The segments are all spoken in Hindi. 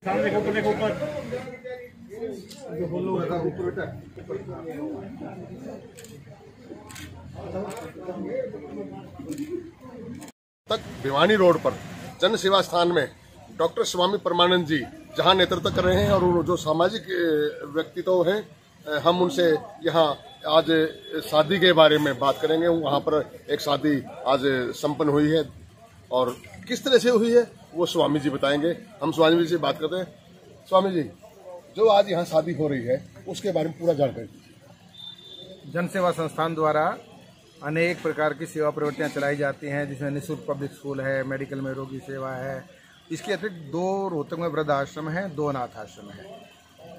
तक भिवानी रोड पर जन सेवा स्थान में डॉक्टर स्वामी परमानंद जी जहां नेतृत्व कर रहे हैं और जो सामाजिक व्यक्तित्व हैं, हम उनसे यहाँ आज शादी के बारे में बात करेंगे। वहाँ पर एक शादी आज संपन्न हुई है और किस तरह से हुई है वो स्वामी जी बताएंगे। हम स्वामी जी से बात करते हैं। स्वामी जी, जो आज यहाँ शादी हो रही है उसके बारे में पूरा जानकारी दीजिए। जन सेवा संस्थान द्वारा अनेक प्रकार की सेवा प्रवृत्तियाँ चलाई जाती हैं, जिसमें निःशुल्क पब्लिक स्कूल है, मेडिकल में रोगी सेवा है। इसके अतिरिक्त 2 रोहतक में वृद्ध आश्रम है, 2 अनाथ आश्रम है,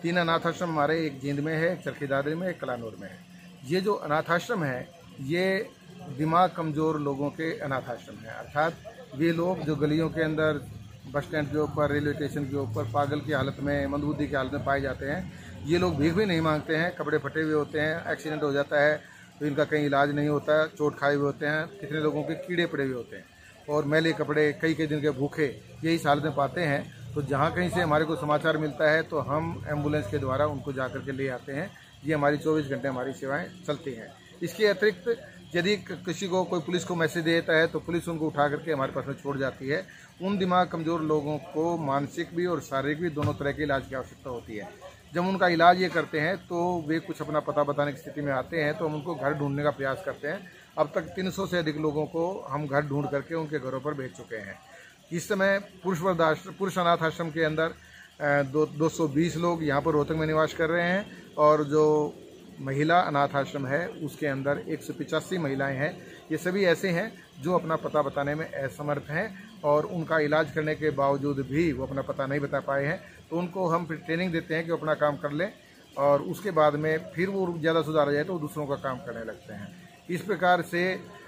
3 अनाथ आश्रम हमारे, एक जींद में है, एक चरखी दादरी में, एक कलानौर में है। ये जो अनाथ आश्रम है ये दिमाग कमज़ोर लोगों के अनाथ आश्रम है, अर्थात वे लोग जो गलियों के अंदर, बस स्टैंड के ऊपर, रेलवे स्टेशन के ऊपर पागल की हालत में, मंदबुद्धि की हालत में पाए जाते हैं। ये लोग भीख भी नहीं मांगते हैं, कपड़े फटे हुए होते हैं, एक्सीडेंट हो जाता है तो इनका कहीं इलाज नहीं होता, चोट खाए हुए होते हैं, कितने लोगों के कीड़े पड़े हुए होते हैं और मैले कपड़े, कई दिन के भूखे, यही हालत में पाते हैं। तो जहाँ कहीं से हमारे को समाचार मिलता है तो हम एम्बुलेंस के द्वारा उनको जा कर के ले आते हैं। ये हमारी 24 घंटे हमारी सेवाएं चलती हैं। इसके अतिरिक्त यदि किसी को कोई पुलिस को मैसेज देता है तो पुलिस उनको उठा करके हमारे पास में छोड़ जाती है। उन दिमाग कमज़ोर लोगों को मानसिक भी और शारीरिक भी दोनों तरह के इलाज की आवश्यकता होती है। जब उनका इलाज ये करते हैं तो वे कुछ अपना पता बताने की स्थिति में आते हैं तो हम उनको घर ढूंढने का प्रयास करते हैं। अब तक 300 से अधिक लोगों को हम घर ढूंढ करके उनके घरों पर भेज चुके हैं। इस समय पुरुष अनाथ आश्रम के अंदर 220 लोग यहाँ पर रोहतक में निवास कर रहे हैं और जो महिला अनाथ आश्रम है उसके अंदर 185 महिलाएं हैं। ये सभी ऐसे हैं जो अपना पता बताने में असमर्थ हैं और उनका इलाज करने के बावजूद भी वो अपना पता नहीं बता पाए हैं। तो उनको हम फिर ट्रेनिंग देते हैं कि वो अपना काम कर लें और उसके बाद में फिर वो ज़्यादा सुधार जाए तो वो दूसरों का काम करने लगते हैं। इस प्रकार से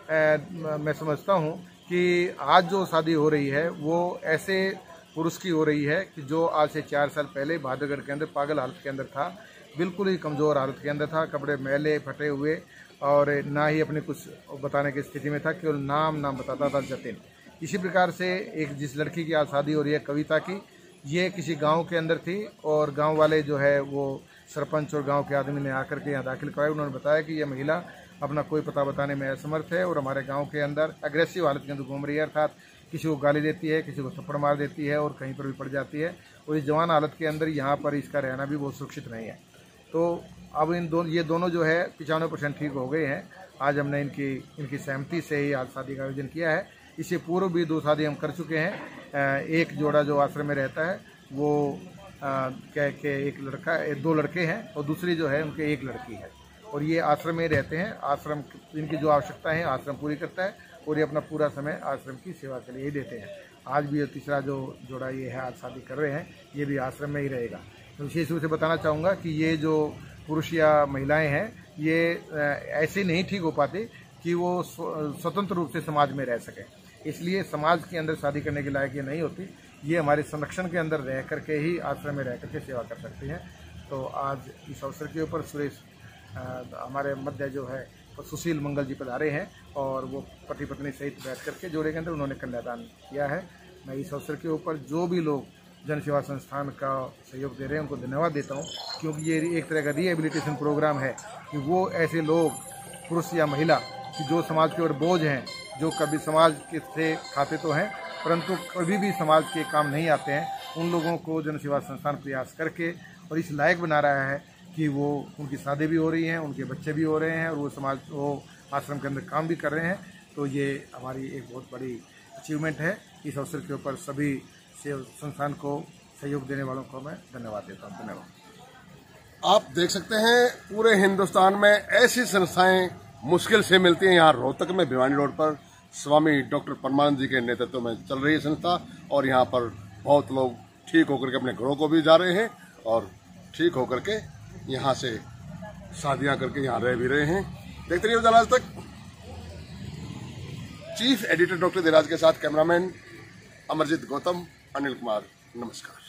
मैं समझता हूँ कि आज जो शादी हो रही है वो ऐसे पुरुष की हो रही है कि जो आज से 4 साल पहले बहादुरगढ़ के अंदर पागल हालत के अंदर था, बिल्कुल ही कमज़ोर हालत के अंदर था, कपड़े मैले फटे हुए और ना ही अपने कुछ बताने की स्थिति में था, केवल नाम बताता था जतिन। इसी प्रकार से एक जिस लड़की की आज शादी हो रही है कविता की, ये किसी गांव के अंदर थी और गांव वाले जो है वो सरपंच और गांव के आदमी ने आकर के यहाँ दाखिल कराया। उन्होंने बताया कि यह महिला अपना कोई पता बताने में असमर्थ है और हमारे गांव के अंदर एग्रेसिव हालत के अंदर घूम रही है, अर्थात किसी को गाली देती है, किसी को थप्पड़ मार देती है और कहीं पर भी पड़ जाती है। और इस जवान हालत के अंदर यहाँ पर इसका रहना भी बहुत सुरक्षित नहीं है। तो अब ये दोनों जो है 95% ठीक हो गए हैं। आज हमने इनकी सहमति से ही आज शादी का आयोजन किया है। इससे पूर्व भी 2 शादी हम कर चुके हैं। एक जोड़ा जो आश्रम में रहता है वो एक लड़का 2 लड़के हैं और दूसरी जो है उनके 1 लड़की है और ये आश्रम में रहते हैं। आश्रम इनकी जो आवश्यकता है आश्रम पूरी करता है और ये अपना पूरा समय आश्रम की सेवा के लिए ही देते हैं। आज भी तीसरा जो जोड़ा ये है आज शादी कर रहे हैं, ये भी आश्रम में ही रहेगा। तो विशेष रूप से बताना चाहूँगा कि ये जो पुरुष या महिलाएं हैं ये ऐसे नहीं ठीक हो पाते कि वो स्वतंत्र रूप से समाज में रह सकें, इसलिए समाज के अंदर शादी करने के लायक ये नहीं होती। ये हमारे संरक्षण के अंदर रह करके ही आश्रम में रह करके सेवा कर सकती हैं। तो आज इस अवसर के ऊपर सुरेश हमारे मध्य जो है तो सुशील मंगल जी पधारे हैं और वो पति पत्नी सहित बैठ करके जोड़े के अंदर उन्होंने कन्यादान किया है। मैं इस अवसर के ऊपर जो भी लोग जन सेवा संस्थान का सहयोग दे रहे हैं उनको धन्यवाद देता हूँ, क्योंकि ये एक तरह का रिहेबिलिटेशन प्रोग्राम है कि वो ऐसे लोग, पुरुष या महिला, कि जो समाज के ऊपर बोझ हैं, जो कभी समाज के से खाते तो हैं परंतु कभी भी समाज के काम नहीं आते हैं, उन लोगों को जन सेवा संस्थान प्रयास करके और इस लायक बना रहा है कि वो उनकी शादी भी हो रही हैं, उनके बच्चे भी हो रहे हैं और वो आश्रम के अंदर काम भी कर रहे हैं। तो ये हमारी एक बहुत बड़ी अचीवमेंट है। इस अवसर के ऊपर सभी संस्थान को सहयोग देने वालों को मैं धन्यवाद देता हूँ। धन्यवाद। आप देख सकते हैं पूरे हिंदुस्तान में ऐसी संस्थाएं मुश्किल से मिलती हैं। यहाँ रोहतक में भिवानी रोड पर स्वामी डॉक्टर परमानंद जी के नेतृत्व में चल रही है संस्था और यहाँ पर बहुत लोग ठीक होकर के अपने घरों को भी जा रहे हैं और ठीक होकर के यहाँ से शादियां करके यहाँ रह भी रहे हैं। देखते रहिए उजाला आज तक। चीफ एडिटर डॉक्टर देराज के साथ कैमरामैन अमरजीत गौतम, अनिल कुमार, नमस्कार।